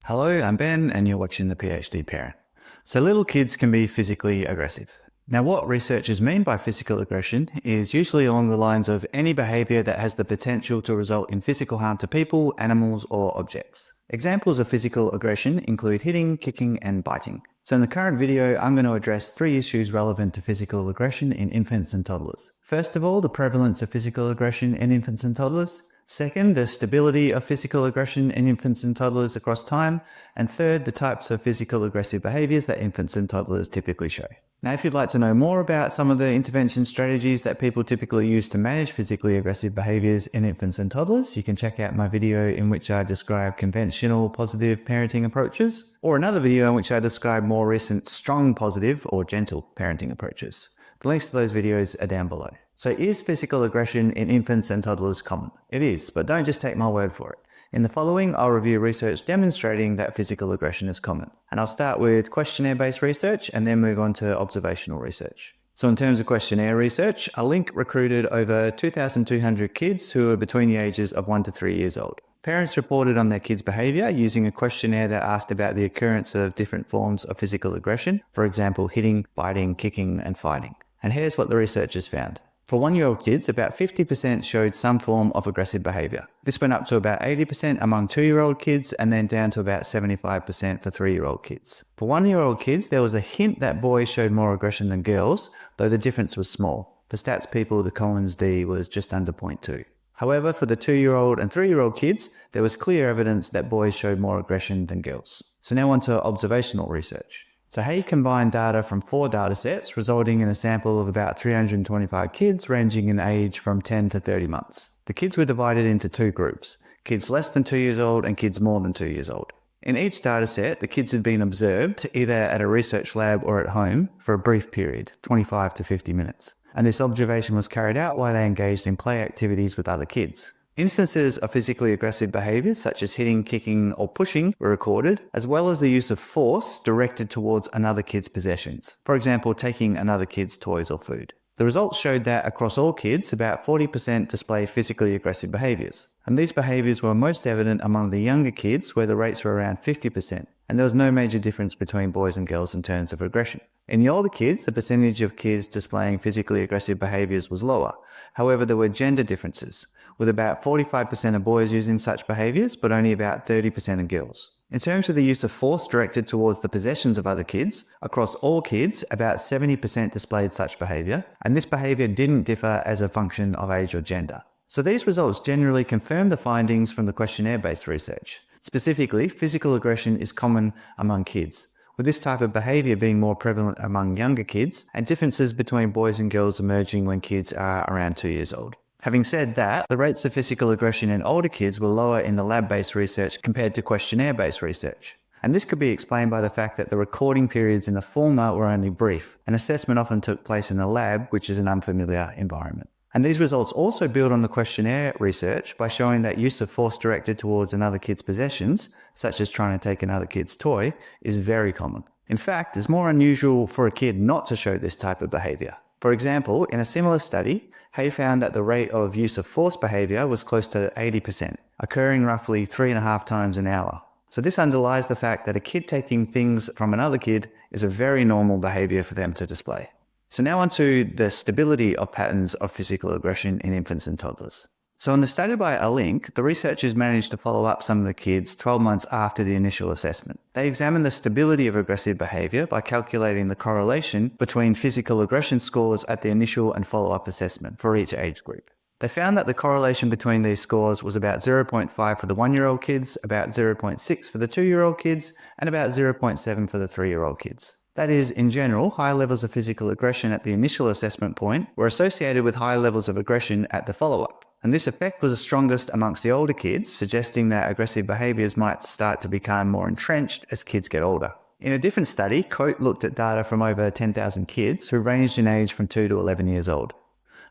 Hello, I'm Ben and you're watching The PhD Parent. So little kids can be physically aggressive. Now what researchers mean by physical aggression is usually along the lines of any behaviour that has the potential to result in physical harm to people, animals or objects. Examples of physical aggression include hitting, kicking and biting. So in the current video, I'm going to address 3 issues relevant to physical aggression in infants and toddlers. First of all, the prevalence of physical aggression in infants and toddlers. Second, the stability of physical aggression in infants and toddlers across time. And third, the types of physical aggressive behaviours that infants and toddlers typically show. Now, if you'd like to know more about some of the intervention strategies that people typically use to manage physically aggressive behaviours in infants and toddlers, you can check out my video in which I describe conventional positive parenting approaches, or another video in which I describe more recent strong positive or gentle parenting approaches. The links to those videos are down below. So is physical aggression in infants and toddlers common? It is, but don't just take my word for it. In the following, I'll review research demonstrating that physical aggression is common. And I'll start with questionnaire-based research and then move on to observational research. So in terms of questionnaire research, a link recruited over 2,200 kids who are between the ages of 1 to 3 years old. Parents reported on their kids' behaviour using a questionnaire that asked about the occurrence of different forms of physical aggression, for example, hitting, biting, kicking and fighting. And here's what the researchers found. For 1-year-old kids, about 50% showed some form of aggressive behaviour. This went up to about 80% among 2-year-old kids and then down to about 75% for 3-year-old kids. For 1-year-old kids, there was a hint that boys showed more aggression than girls, though the difference was small. For stats people, the Collins D was just under 0.2. However, for the 2-year-old and 3-year-old kids, there was clear evidence that boys showed more aggression than girls. So now on to observational research. So how you combine data from 4 datasets, resulting in a sample of about 325 kids ranging in age from 10 to 30 months. The kids were divided into 2 groups, kids less than 2 years old and kids more than 2 years old. In each dataset, the kids had been observed either at a research lab or at home for a brief period, 25 to 50 minutes. And this observation was carried out while they engaged in play activities with other kids. Instances of physically aggressive behaviours such as hitting, kicking or pushing were recorded, as well as the use of force directed towards another kid's possessions. For example, taking another kid's toys or food. The results showed that across all kids, about 40% display physically aggressive behaviours. And these behaviours were most evident among the younger kids, where the rates were around 50%. And there was no major difference between boys and girls in terms of aggression. In the older kids, the percentage of kids displaying physically aggressive behaviours was lower. However, there were gender differences, with about 45% of boys using such behaviours, but only about 30% of girls. In terms of the use of force directed towards the possessions of other kids, across all kids, about 70% displayed such behaviour, and this behaviour didn't differ as a function of age or gender. So these results generally confirm the findings from the questionnaire-based research. Specifically, physical aggression is common among kids, with this type of behaviour being more prevalent among younger kids, and differences between boys and girls emerging when kids are around 2 years old. Having said that, the rates of physical aggression in older kids were lower in the lab-based research compared to questionnaire-based research. And this could be explained by the fact that the recording periods in the former were only brief, and assessment often took place in the lab, which is an unfamiliar environment. And these results also build on the questionnaire research by showing that use of force directed towards another kid's possessions, such as trying to take another kid's toy, is very common. In fact, it's more unusual for a kid not to show this type of behaviour. For example, in a similar study, Hay found that the rate of use of force behaviour was close to 80%, occurring roughly 3.5 times an hour. So this underlies the fact that a kid taking things from another kid is a very normal behaviour for them to display. So now on to the stability of patterns of physical aggression in infants and toddlers. So in the study by a link, the researchers managed to follow up some of the kids 12 months after the initial assessment. They examined the stability of aggressive behaviour by calculating the correlation between physical aggression scores at the initial and follow-up assessment for each age group. They found that the correlation between these scores was about 0.5 for the 1-year-old kids, about 0.6 for the 2-year-old kids, and about 0.7 for the 3-year-old kids. That is, in general, high levels of physical aggression at the initial assessment point were associated with high levels of aggression at the follow-up. And this effect was the strongest amongst the older kids, suggesting that aggressive behaviours might start to become more entrenched as kids get older. In a different study, Coate looked at data from over 10,000 kids who ranged in age from 2 to 11 years old.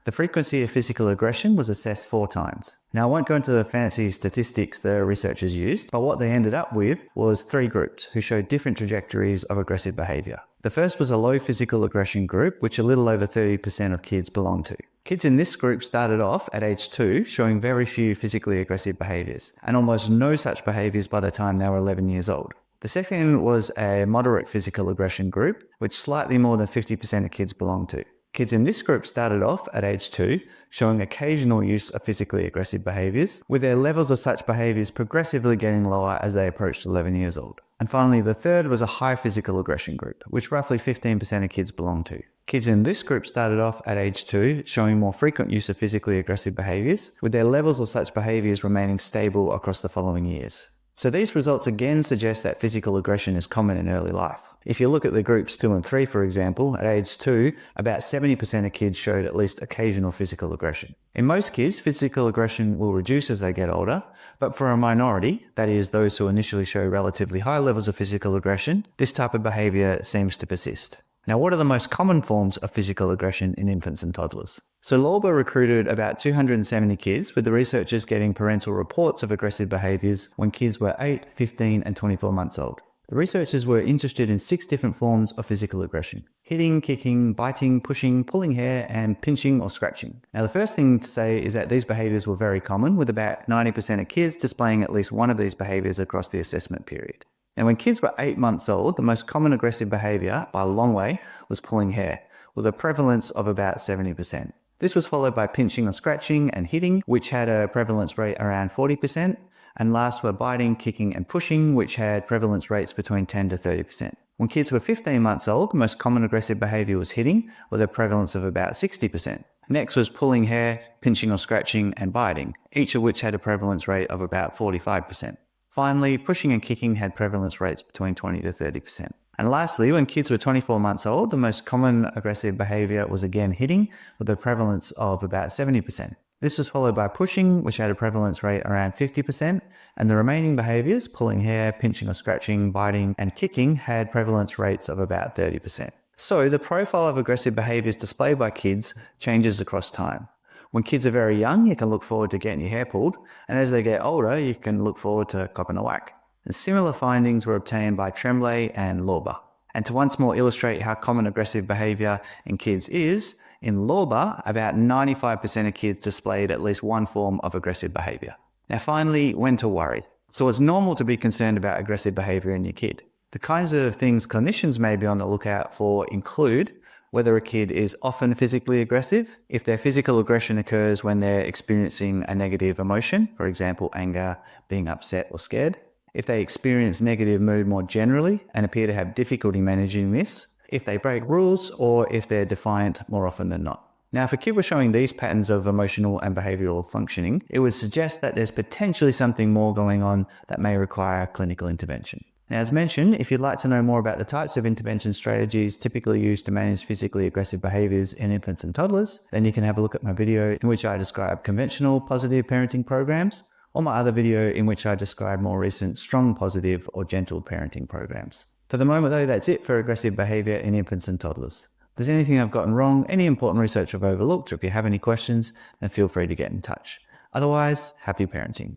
The frequency of physical aggression was assessed 4 times. Now, I won't go into the fancy statistics the researchers used, but what they ended up with was 3 groups who showed different trajectories of aggressive behaviour. The first was a low physical aggression group, which a little over 30% of kids belonged to. Kids in this group started off at age 2 showing very few physically aggressive behaviours, and almost no such behaviours by the time they were 11 years old. The second was a moderate physical aggression group, which slightly more than 50% of kids belonged to. Kids in this group started off at age 2 showing occasional use of physically aggressive behaviours, with their levels of such behaviours progressively getting lower as they approached 11 years old. And finally, the third was a high physical aggression group, which roughly 15% of kids belonged to. Kids in this group started off at age 2 showing more frequent use of physically aggressive behaviours, with their levels of such behaviours remaining stable across the following years. So these results again suggest that physical aggression is common in early life. If you look at the groups 2 and 3, for example, at age 2, about 70% of kids showed at least occasional physical aggression. In most kids, physical aggression will reduce as they get older, but for a minority, that is those who initially show relatively high levels of physical aggression, this type of behaviour seems to persist. Now, what are the most common forms of physical aggression in infants and toddlers? So Lorber recruited about 270 kids, with the researchers getting parental reports of aggressive behaviours when kids were 8, 15 and 24 months old. The researchers were interested in 6 different forms of physical aggression: hitting, kicking, biting, pushing, pulling hair, and pinching or scratching. Now, the first thing to say is that these behaviours were very common, with about 90% of kids displaying at least one of these behaviours across the assessment period. And when kids were 8 months old, the most common aggressive behaviour, by a long way, was pulling hair, with a prevalence of about 70%. This was followed by pinching or scratching and hitting, which had a prevalence rate around 40%, and last were biting, kicking and pushing, which had prevalence rates between 10 to 30%. When kids were 15 months old, the most common aggressive behaviour was hitting, with a prevalence of about 60%. Next was pulling hair, pinching or scratching and biting, each of which had a prevalence rate of about 45%. Finally, pushing and kicking had prevalence rates between 20 to 30%. And lastly, when kids were 24 months old, the most common aggressive behaviour was again hitting, with a prevalence of about 70%. This was followed by pushing, which had a prevalence rate around 50%, and the remaining behaviours, pulling hair, pinching or scratching, biting and kicking, had prevalence rates of about 30%. So the profile of aggressive behaviours displayed by kids changes across time. When kids are very young, you can look forward to getting your hair pulled, and as they get older, you can look forward to copping a whack. And similar findings were obtained by Tremblay and Lorber. And to once more illustrate how common aggressive behaviour in kids is, in Lorber, about 95% of kids displayed at least one form of aggressive behaviour. Now finally, when to worry. So it's normal to be concerned about aggressive behaviour in your kid. The kinds of things clinicians may be on the lookout for include whether a kid is often physically aggressive, if their physical aggression occurs when they're experiencing a negative emotion, for example, anger, being upset or scared, if they experience negative mood more generally and appear to have difficulty managing this, if they break rules, or if they're defiant more often than not. Now, if a kid was showing these patterns of emotional and behavioural functioning, it would suggest that there's potentially something more going on that may require clinical intervention. Now, as mentioned, if you'd like to know more about the types of intervention strategies typically used to manage physically aggressive behaviours in infants and toddlers, then you can have a look at my video in which I describe conventional positive parenting programs, or my other video in which I describe more recent strong positive or gentle parenting programs. For the moment though, that's it for aggressive behaviour in infants and toddlers. If there's anything I've gotten wrong, any important research I've overlooked, or if you have any questions, then feel free to get in touch. Otherwise, happy parenting.